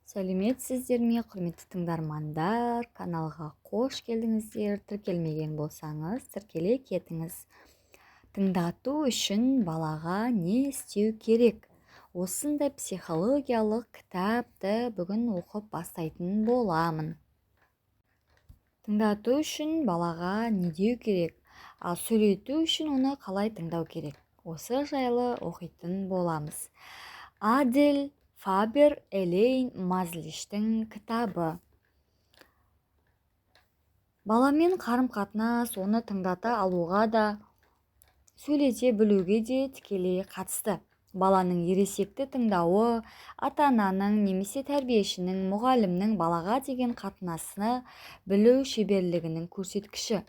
Сәлеметсіздер ме, құрметті тыңдармандар, каналға қош келдіңіздер. Тіркелмеген болсаңыз, тіркеле кетіңіз. Тыңдату үшін балаға не істеу керек? Осындай психологиялық кітапты бүгін оқып бастайтын боламын. Тыңдату үшін балаға не деу керек? Ал сөйлету үшін оны қалай тыңдау керек? Осы жайлы оқитын боламыз. Адель Фабер Элейн Мазлиштің кітабы. Баламен қарым-қатынас, оны тыңдата алуға да, сөйлете білуге де тікелей қатысты. Баланың ересекті тыңдауы, ата-ананың немесе тәрбиешінің, мұғалімнің балаға деген қатынасыны білу шеберлігінің көрсеткіші.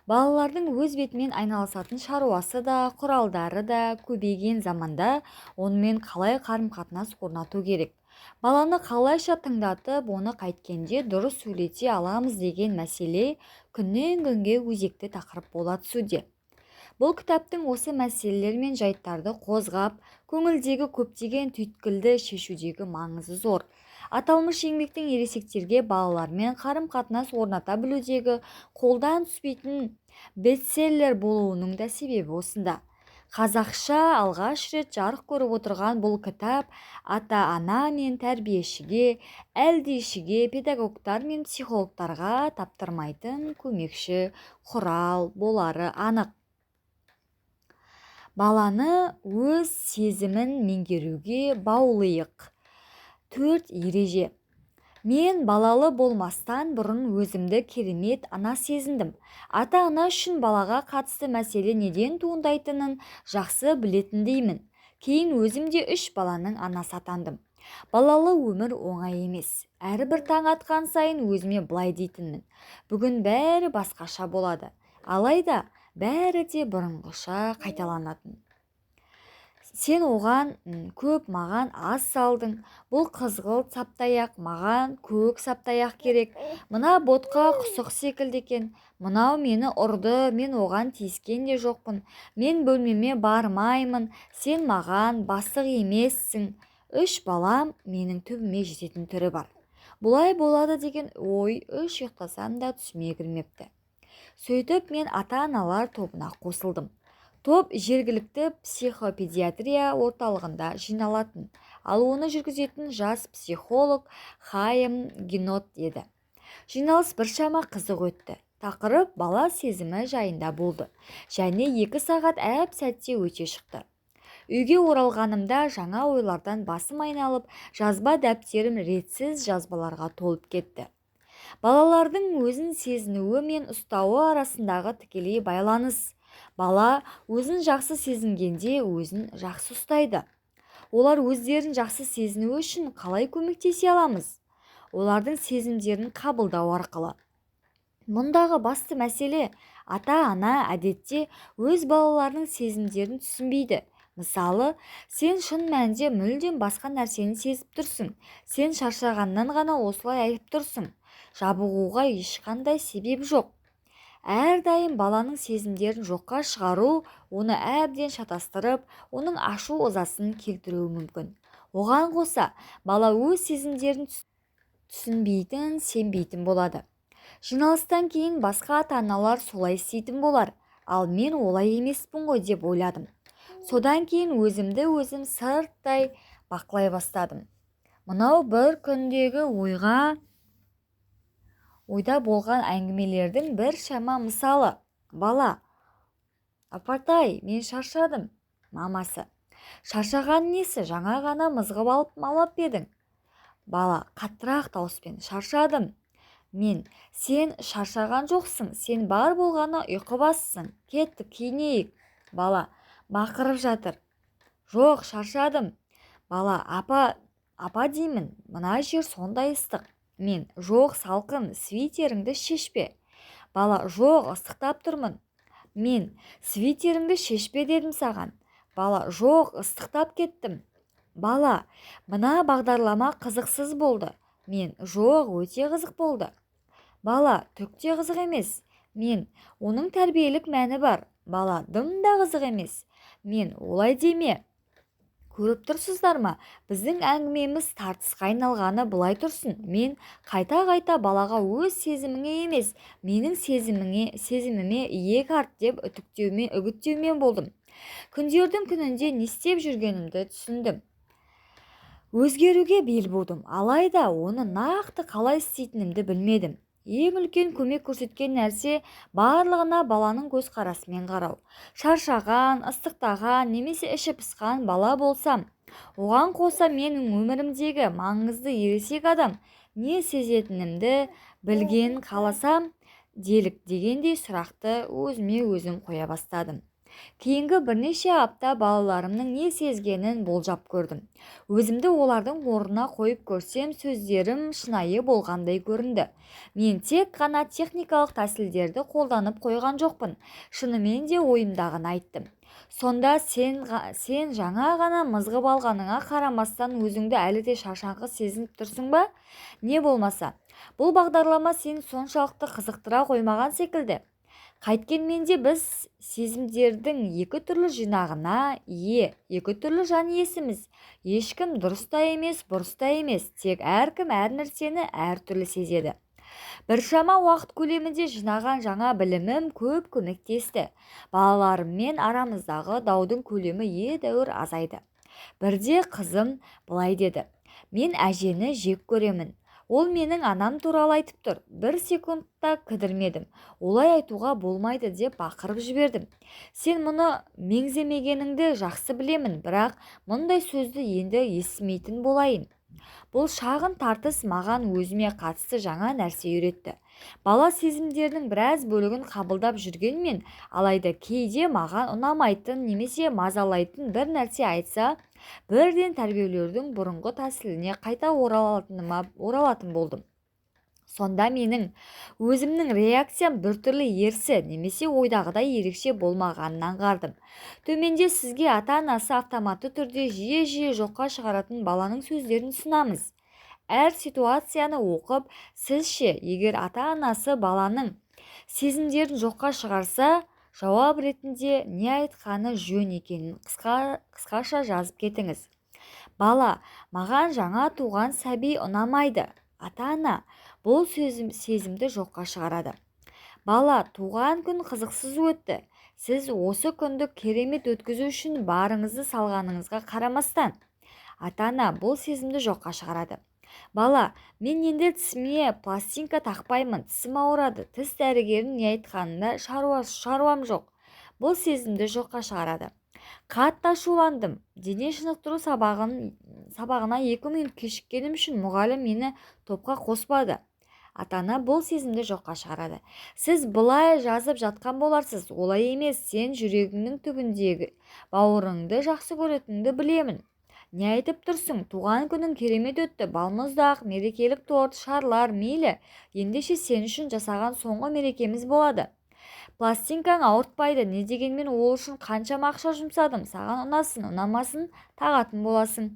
Балалардың өз бетімен айналысатын шаруасы да, құралдары да көбейген заманда онымен қалай қарым-қатынас орнату керек? Баланы қалайша тыңдатып, оны қайткенде дұрыс сөйлете аламыз деген мәселе күннен күнге өзекті тақырып бола түсуде. Бұл кітаптың осы мәселелер мен жайттарды қозғап, көңілдегі көптеген түйткілді шешудегі маңызы зор. Аталмыш еңбектің ересектерге балалармен қарым-қатынас орната білудегі қолдан түспейтін бестселлер болуының да себебі осында. Қазақша алғаш рет жарық көріп отырған бұл кітап ата-ана мен тәрбиешіге, әлдишіге, педагогтар мен психологтарға таптырмайтын көмекші құрал болары анық. Баланы өз сезімін меңгеруге баулайық. 4 ереже. Мен балалы болмастан бұрын өзімді керемет ана сезіндім. Ата-ана үшін балаға қатысты мәселе неден туындайтынын жақсы білетіндеймін. Кейін өзімде 3 баланың анасы атандым. Балалы өмір оңай емес. Әрбір таң атқан сайын өзіме былай дейтінмін: бүгін бәрі басқаша болады. Алайда бәрі де бұрынғыша қайталанатын. Сен оған көп, маған аз салдың. Бұл қызғылт саптаяқ, маған көк саптаяқ керек. Мына ботқа құсық секілді екен. Мынау мені ұрды, мен оған тиіскен де жоқпын. Мен бөлмеме бармаймын, сен маған бастық емессің. 3 балам менің түбіме жететін түрі бар. Бұлай болады деген ой 3 ұйықтасам да түсіме кірмепті. Сөйтіп мен ата-аналар тобына қосылдым. Топ жергілікті психопедиатрия орталығында жиналатын, ал оны жүргізетін жас психолог Хайм Генот еді. Жиналыс біршама қызық өтті. Тақырып бала сезімі жайында болды. Және 2 сағат әп-сәтте өте шықты. Үйге оралғанымда жаңа ойлардан басым айналып, жазба дәптерім ретсіз жазбаларға толып кетті. Балалардың өзін сезінуі мен ұстауы арасындағы тікелей байланыс. Бала өзін жақсы сезінгенде өзін жақсы ұстайды. Олар өздерін жақсы сезіну үшін қалай көмектесе аламыз? Олардың сезімдерін қабылдау арқылы. Мұндағы басты мәселе, ата-ана әдетте өз балаларының сезімдерін түсінбейді. Мысалы, сен шын мәнінде мүлдем басқа нәрсені сезіп тұрсың. Сен шаршағаннан ғана осылай айтып тұрсың. Жабығуға ешқандай себеп жоқ. Әрдайым баланың сезімдерін жоққа шығару, оны әбден шатастырып, оның ашу ызасын келтіруі мүмкін. Оған қоса, бала өз сезімдерін түсінбейтін, сенбейтін болады. Жиналыстан кейін басқа ата-аналар солай істейтін болар, ал мен олай емеспін ғой деп ойладым. Содан кейін өзімді өзім сырттай бақылай бастадым. Мынау бір күндегі ойда болған әңгімелердің бір шама мысалы. Бала: апатай, мен шаршадым. Мамасы: шаршаған несі, жаңа ғана мызғып алып малап едің. Бала қаттырақ дауыспен: шаршадым. Мен: сен шаршаған жоқсың, сен бар болғаны ұйқы бассың, кеттік киінейік. Бала бақырып жатыр: жоқ, шаршадым. Бала: апа деймін, мына жер сондай ыстық. Мен: жоқ, салқын, свитеріңді шешпе. Бала: жоқ, ыстықтап тұрмын. Мен: свитеріңді шешпе дедім саған. Бала: жоқ, ыстықтап кеттім. Бала: мына бағдарлама қызықсыз болды. Мен: жоқ, өте қызық болды. Бала: түкте қызық емес. Мен: оның тәрбиелік мәні бар. Бала: дым да қызық емес. Мен: олай деме. көріп тұрсыздар ма, біздің әңгімеміз тартысқа айналғаны былай тұрсын. Мен қайта-қайта балаға өз сезіміңе емес, менің сезіміме иек арт деп үгіттеумен болдым. Күндердің күнінде не істеп жүргенімді түсіндім. Өзгеруге бел будым, алайда оны нақты қалай істейтінімді білмедім. Ең үлкен көмек көрсеткен нәрсе барлығына баланың көзқарасымен қарау. Шаршаған, ыстықтаған, немесе іші пысқан бала болсам, оған қоса менің өмірімдегі маңызды ересек адам не сезетінімді білген қаласам делік дегендей сұрақты өзіме өзім қоя бастадым. Кейінгі бірнеше апта балаларымның не сезгенін болжап көрдім. Өзімді олардың орнына қойып көрсем, сөздерім шынайы болғандай көрінді. Мен тек қана техникалық тәсілдерді қолданып қойған жоқпын. Шынымен де ойымдағыны айттым. Сонда сен жаңа ғана мызғып алғаныңа қарамастан өзіңді әлі де шаршаңқы сезініп тұрсың ба? Не болмаса, бұл бағдарлама сені соншалықты қызықтыра қоймаған секілді. Қайткенмен де біз сезімдердің екі түрлі жинағына ие, екі түрлі жан иесіміз. Ешкім дұрыс та емес, бұрыс та емес, тек әркім әр нәрсені әртүрлі сезеді. Біршама уақыт көлемінде жинаған жаңа білімім көп көмектесті. Балаларыммен арамыздағы даудың көлемі едәуір азайды. Бірде қызым былай деді: мен әжені жек көремін. Ол менің анам туралы айтып тұр. Бір секундта кідірмедім. Олай айтуға болмайды деп бақырып жібердім. Сен мұны меңземегеніңді жақсы білемін, бірақ мұндай сөзді енді естімейтін болайын. Бұл шағын тартыс маған өзіме қатысты жаңа нәрсе үйретті. Бала сезімдерінің біраз бөлігін қабылдап жүргенмен, алайда кейде маған ұнамайтын немесе мазалайтын бір нәрсе айтса, бірден тәрбиелеудің бұрынғы тәсіліне қайта оралатын болдым. Сонда менің өзімнің реакциям біртүрлі ерсі немесе ойдағыдай ерекше болмағанын аңғардым. Төменде сізге ата-анасы автоматты түрде жиі жоққа шығаратын баланың сөздерін ұсынамыз. Әр ситуацияны оқып, сізше, егер ата-анасы баланың сезімдерін жоққа шығарса, жауап ретінде не айтқаны жөн екенін қысқаша жазып кетіңіз. Бала: маған жаңа туған сәби ұнамайды. Ата-ана бұл сезімді жоққа шығарады. Бала: туған күн қызықсыз өтті. Сіз осы күнді керемет өткізу үшін барыңызды салғаныңызға қарамастан. Ата-ана бұл сезімді жоққа шығарады. Бала: мен енді тісіме пластинка тақпаймын, тісім ауырады. Тіс дәрігерінің не айтқанында шаруам жоқ. Бұл сезімді жоққа шығарады. Қатты ашуландым. Дене шынықтыру сабағына 2 минут кешіккенім үшін мұғалім мені топқа қоспады. Ата-ана бұл сезімді жоққа шығарады. Сіз былай жазып жатқан боларсыз: олай емес, сен жүрегіңнің түбіндегі бауырыңды жақсы көретініңді білемін. Не айтып тұрсың? Туған күнің керемет өтті. Балмұздақ, мерекелік торт, шарлар, мейлі. Ендеше сен үшін жасаған соңғы мерекеміз болады. Пластинкаң ауыртпайды. Не дегенмен ол үшін қаншама ақша жұмсадым. Саған ұнасын, ұнамасын тағатын боласың.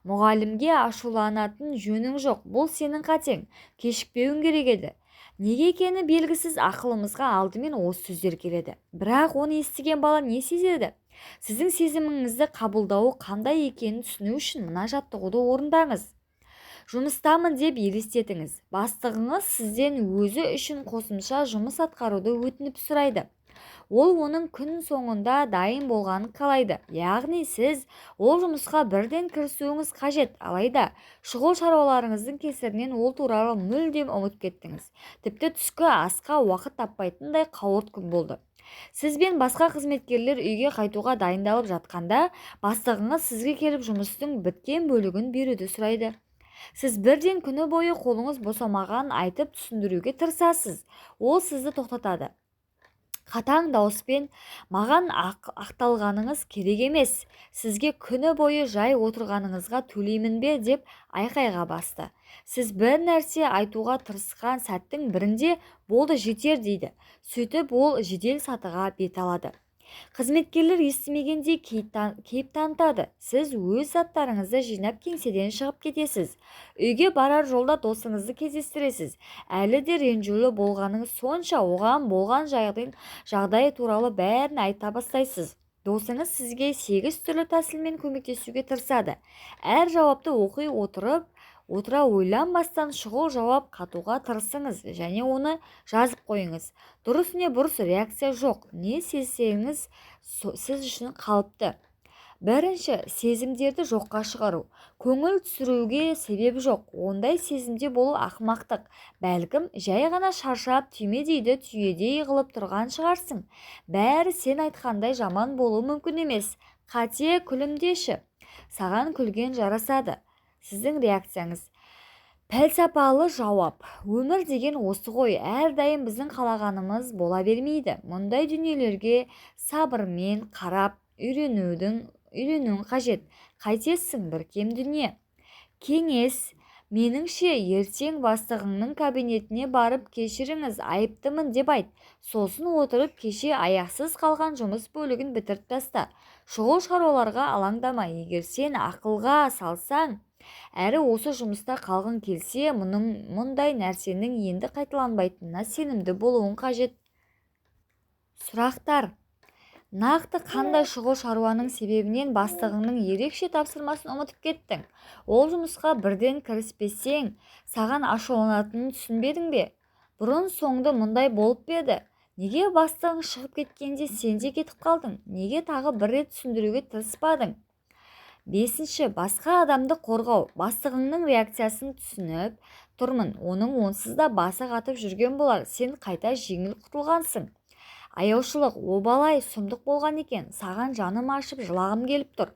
Мұғалімге ашуланатын жөнің жоқ. Бұл сенің қатең. Кешікпеуің керек еді. Неге екені белгісіз ақылымызға алдымен осы сөздер келеді. Бірақ оны естіген бала не сезеді? Сіздің сезіміңізді қабылдауы қандай екенін түсіну үшін мына жаттығуды орындаңыз. Жұмыстамын деп елестетіңіз. Бастығыңыз сізден өзі үшін қосымша жұмыс атқаруды өтініп сұрайды. Ол оның күн соңында дайын болғанын қалайды. Яғни сіз ол жұмысқа бірден кірісуіңіз қажет. Алайда шұғыл шаруаларыңыздың кесірінен ол туралы мүлдем ұмытып кеттіңіз. Тіпті түскі асқа уақыт таппайтындай қауырт күн болды. Сіз бен басқа қызметкерлер үйге қайтуға дайындалып жатқанда, бастығыңыз сізге келіп жұмыстың біткен бөлігін беруді сұрайды. Сіз бірден күні бойы қолыңыз босамағанын айтып түсіндіруге тырысасыз. Ол сізді тоқтатады. Қатаң дауыспен: маған ақталғаныңыз керек емес, сізге күні бойы жай отырғаныңызға төлеймін бе деп айқайға басты. Сіз бір нәрсе айтуға тырысқан сәттің бірінде болды, жетер дейді. Сөйтіп ол жедел сатыға бет алады. Қызметкерлер естімегендей кейіп танытады. Сіз өз заттарыңызды жинап кеңседен шығып кетесіз. Үйге барар жолда досыңызды кездестіресіз. Әлі де ренжулі болғаныңыз сонша оған болған жағдай туралы бәрін айта бастайсыз. досыңыз сізге 8 түрлі тәсілмен көмектесуге тырысады. Әр жауапты оқи отыра ойланбастан шұғыл жауап қатуға тырысыңыз және оны жазып қойыңыз. Дұрыс не бұрыс реакция жоқ. Не сезсеңіз сіз үшін қалыпты. Бірінші, сезімдерді жоққа шығару. Көңіл түсіруге себеп жоқ. Ондай сезімде болу ақымақтық. Бәлкім, жай ғана шаршап, түймедейді түйедей қылып тұрған шығарсың. Бәрі сен айтқандай жаман болуы мүмкін емес. Қате күлімдеші. Саған күлген жарасады. Сіздің реакцияңыз. Пәлсапалы жауап. Өмір деген осы ғой, әрдайым біздің қалағанымыз бола бермейді. Мұндай дүниелерге сабырмен қарап үйренуің қажет. Қайтесің, бір кем дүние. Кеңес. Меніңше, ертең бастығыңның кабинетіне барып кешіріңіз, айыптымын деп айт. Сосын отырып кеше аяқсыз қалған жұмыс бөлігін бітіріп таста. Шұғыл шаруаларға алаңдама. Егер сен ақылға салсаң, әрі осы жұмыста қалғың келсе, мұндай нәрсенің енді қайталанбайтынына сенімді болуың қажет. Сұрақтар. Нақты қандай шұғыл шаруаның себебінен бастығыңның ерекше тапсырмасын ұмытып кеттің? Ол жұмысқа бірден кіріспесең, саған ашуланатынын түсінбедің бе? Бұрын соңды мұндай болып беді. Неге бастығың шығып кеткенде сен де кетіп қалдың? Неге тағы бір рет түсіндіруге тырыспадың? Бесінші, басқа адамды қорғау. Бастығыңның реакциясын түсініп тұрмын. Оның онсыз да басы қатып жүрген болар. Сен қайта жеңіл құтылғансың. Аяушылық, обалай сұмдық болған екен. Саған жаным ашып жылағым келіп тұр.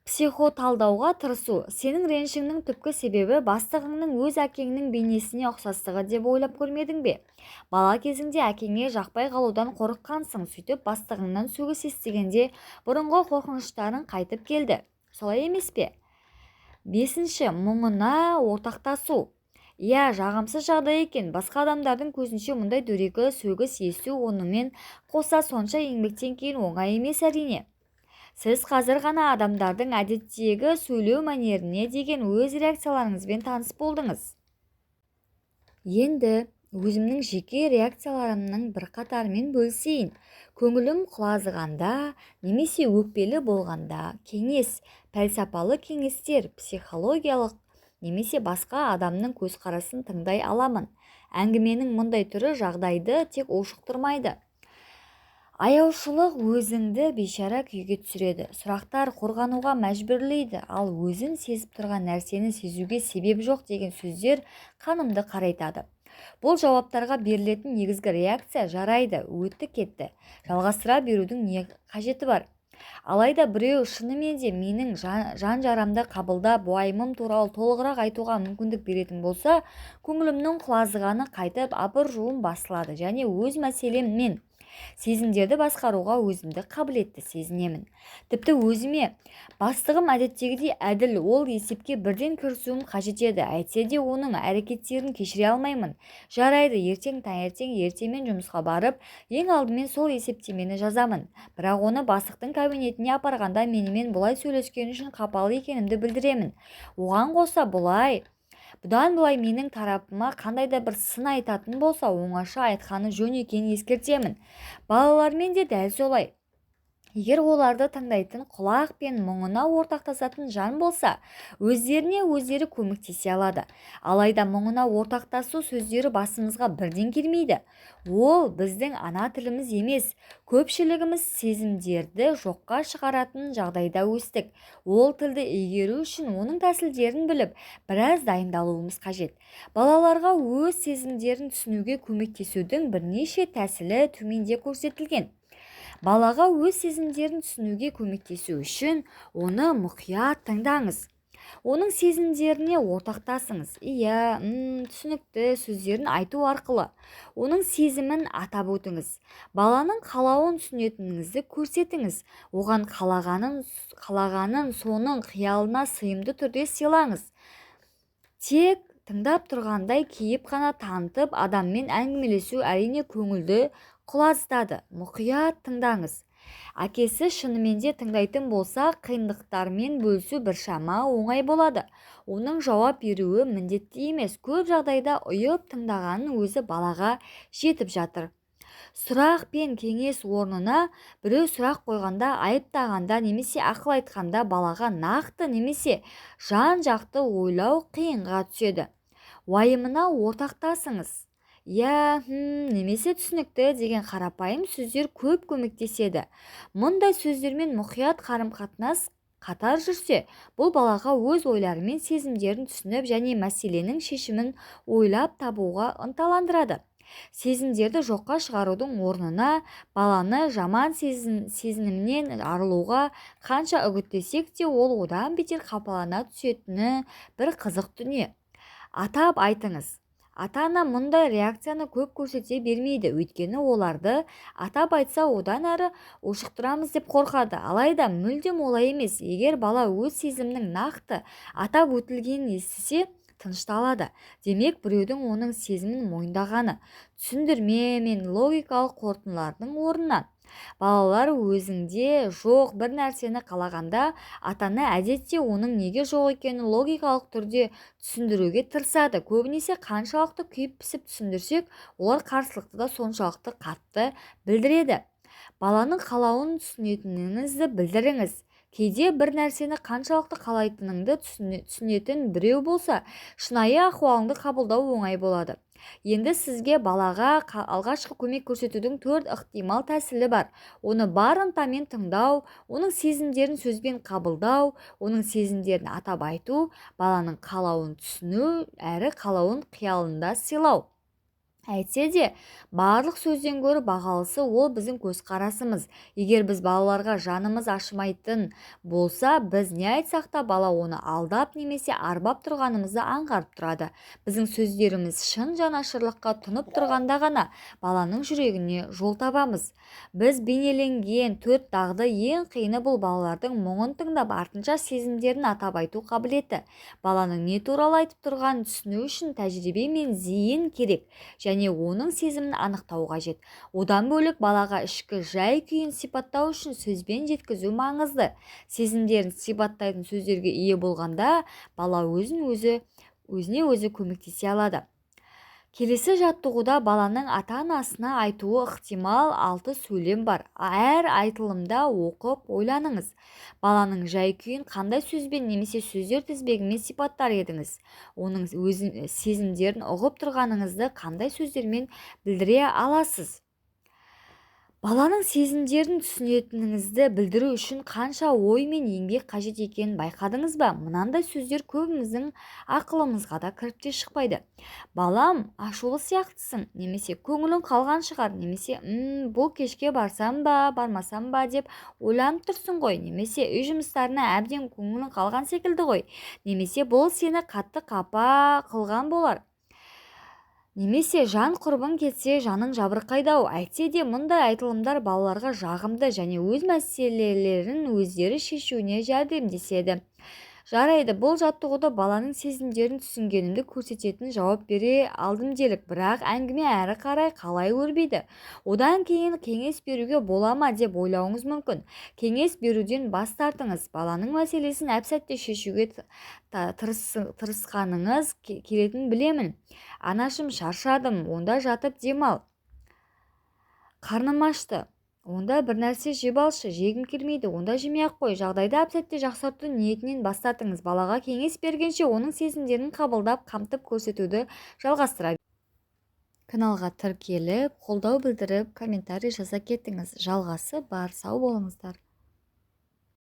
Психоталдауға тырысу. Сенің ренішіңнің түпкі себебі бастығыңның өз әкеңнің бейнесіне ұқсастығы деп ойлап көрмедің бе? Бала кезіңде әкеңе жақпай қалудан қорыққансың. Сөйтіп бастығыңнан сөгіс естігенде бұрынғы қорқыныштарың қайтып келді. Солай емес пе? Бесінші, мұңына ортақтасу. Иә, жағымсыз жағдай екен. Басқа адамдардың көзінше мұндай дөрекі сөгіс есту онымен қоса сонша еңбектен кейін оңай емес әрине. Сіз қазір ғана адамдардың әдеттегі сөйлеу мәнеріне деген өз реакцияларыңызбен таныс болдыңыз. Енді өзімнің жеке реакцияларымның бірқатарымен бөлісейін. Көңілім құлазығанда, немесе өкпелі болғанда, кеңес, пәлсапалы кеңестер, психологиялық немесе басқа адамның көзқарасын тыңдай аламын. Әңгіменің мұндай түрі жағдайды тек ушықтырмайды. Аяушылық өзіңді бейшара күйге түсіреді. Сұрақтар қорғануға мәжбүрлейді, ал өзін сезіп тұрған нәрсені сезуге себеп жоқ деген сөздер қанымды қарайтады. Бұл жауаптарға берілетін негізгі реакция жарайды, өтті кетті. Жалғастыра берудің не қажеті бар? Алайда біреу шынымен де менің жан жарамды қабылдап, уайымым туралы толығырақ айтуға мүмкіндік беретін болса, көңілімнің құлазығаны қайтып, абыр-жуым басылады және өз мәселем мен сезімдерді басқаруға өзімді қабілетті сезінемін. Тіпті өзіме, бастығым әдеттегідей әділ, ол есепке бірден кірісуім қажет еді. Әйтсе де оның әрекеттерін кешіре алмаймын. Жарайды, ертең таңертең ертемен жұмысқа барып, ең алдымен сол есептемені жазамын. Бірақ оны бастықтың кабинетіне апарғанда менімен бұлай сөйлескен үшін қапалы екенімді білдіремін. Оған қоса бұдан былай менің тарапыма қандай да бір сын айтатын болса, оңаша айтқаны жөн екенін ескертемін. Балалармен де дәл солай. Егер оларды тыңдайтын құлақ пен мұңына ортақтасатын жан болса, өздеріне өздері көмектесе алады. Алайда мұңына ортақтасу сөздері басымызға бірден келмейді. Ол біздің ана тіліміз емес. Көпшілігіміз сезімдерді жоққа шығаратын жағдайда өстік. Ол тілді игеру үшін оның тәсілдерін біліп, біраз дайындалуымыз қажет. Балаларға өз сезімдерін түсінуге көмектесудің бірнеше тәсілі төменде көрсетілген. Балаға өз сезімдерін түсінуге көмектесу үшін оны мұқият тыңдаңыз. Оның сезімдеріне ортақтасыңыз. Иә, түсінікті сөздерін айту арқылы оның сезімін атап өтіңіз. Баланың қалауын түсінетініңізді көрсетіңіз. Оған қалағанын соның қиялына сыйымды түрде сыйлаңыз. Тек тыңдап тұрғандай кейіп қана танытып, адаммен әңгімелесу әрине көңілді құлазытады. Мұқият тыңдаңыз. Әкесі шынымен де тыңдайтын болса, қиындықтармен бөлісу біршама оңай болады. Оның жауап беруі міндетті емес. Көп жағдайда ұйып тыңдағанның өзі балаға жетіп жатыр. Сұрақ пен кеңес орнына біреу сұрақ қойғанда, айыптағанда немесе ақыл айтқанда балаға нақты немесе жан-жақты ойлау қиынға түседі. Уайымына ортақтасыңыз. Я, немесе түсінікті деген қарапайым сөздер көп көмектеседі. Мұндай сөздермен мұқият қарым-қатынас қатар жүрсе, бұл балаға өз ойлары мен сезімдерін түсініп және мәселенің шешімін ойлап табуға ынталандырады. Сезімдерді жоққа шығарудың орнына баланы жаман сезімнен арылуға қанша үгіттесек те, ол одан бетер қапалана түсетіні бір қызық дүние. Атап айтыңыз. Ата-ана мұндай реакцияны көп көрсете бермейді, өйткені оларды атап айтса одан әрі ушықтырамыз деп қорқады. Алайда мүлдем олай емес. Егер бала өз сезімнің нақты атап өтілгенін естісе, тынышталады. Демек, біреудің оның сезімін мойындағаны. Түсіндірме мен логикалық қорытындылардың орнына балалар өзіңде жоқ бір нәрсені қалағанда, ата-ана әдетте оның неге жоқ екенін логикалық түрде түсіндіруге тырысады. Көбінесе қаншалықты күйіп-пісіп түсіндірсек, олар қарсылықты да соншалықты қатты білдіреді. Баланың қалауын түсінетініңізді білдіріңіз. Кейде бір нәрсені қаншалықты қалайтыныңды түсінетін біреу болса, шынайы ахуалыңды қабылдау оңай болады. Енді сізге балаға алғашқы көмек көрсетудің 4 ықтимал тәсілі бар. Оны бар ынтамен тыңдау, оның сезімдерін сөзбен қабылдау, оның сезімдерін атап айту, баланың қалауын түсіну, әрі қалауын қиялында сыйлау. Әйтсе де, барлық сөзден гөрі бағалысы ол біздің көзқарасымыз. Егер біз балаларға жанымыз ашымайтын болса, біз не айтсақ та бала оны алдап немесе арбап тұрғанымызды аңғарып тұрады. Біздің сөздеріміз шын жанашырлыққа тұнып тұрғанда ғана баланың жүрегіне жол табамыз. Біз бейнеленген 4 дағды ең қиыны бұл балалардың мұңын тыңдап, артынша сезімдерін атап айту қабілеті. Баланың не туралы айтып тұрғанын түсіну үшін тәжірибе мен зейін керек, және оның сезімін анықтау қажет. Одан бөлек балаға ішкі жай-күйін сипаттау үшін сөзбен жеткізу маңызды. Сезімдерін сипаттайтын сөздерге ие болғанда, бала өзіне өзі көмектесе алады. Келесі жаттығуда баланың ата-анасына айтуы ықтимал 6 сөйлем бар. Әр айтылымда оқып ойланыңыз. Баланың жай-күйін қандай сөзбен немесе сөздер тізбегімен сипаттар едіңіз? Оның сезімдерін ұғып тұрғаныңызды қандай сөздермен білдіре аласыз? Баланың сезімдерін түсінетініңізді білдіру үшін қанша ой мен еңбек қажет екенін байқадыңыз ба? Мынандай сөздер көбіміздің ақылымызға да кіріп те шықпайды. Балам, ашулы сияқтысың, немесе көңілің қалған шығар, немесе бұл кешке барсам ба, бармасам ба деп ойланып тұрсың ғой, немесе үй жұмыстарына әбден көңілің қалған секілді ғой, немесе бұл сені қатты қапа қылған болар. Немесе жан құрбың кетсе, жаның жабырқайды-ау. Әйтсе де мұндай айтылымдар балаларға жағымды және өз мәселелерін өздері шешуіне жәрдемдеседі. Жарайды, бұл жаттығуды баланың сезімдерін түсінгенімді көрсететін жауап бере алдым делік, бірақ әңгіме әрі қарай қалай өрбиді. Одан кейін кеңес беруге бола ма деп ойлауыңыз мүмкін. Кеңес беруден бас тартыңыз. Баланың мәселесін әп-сәтте шешуге тырысқаныңыз келетінін білемін. Анашым, шаршадым, онда жатып демал. Қарным ашты. Онда бір нәрсе жеп алшы, жегім келмейді, онда жемей-ақ қой. Жағдайды әп-сәтте жақсарту ниетінен бас тартыңыз. Балаға кеңес бергенше оның сезімдерін қабылдап, қамтып көрсетуді жалғастыра. Каналға тіркеліп, қолдау білдіріп, комментарий жаза кетіңіз. Жалғасы бар, сау болыңыздар.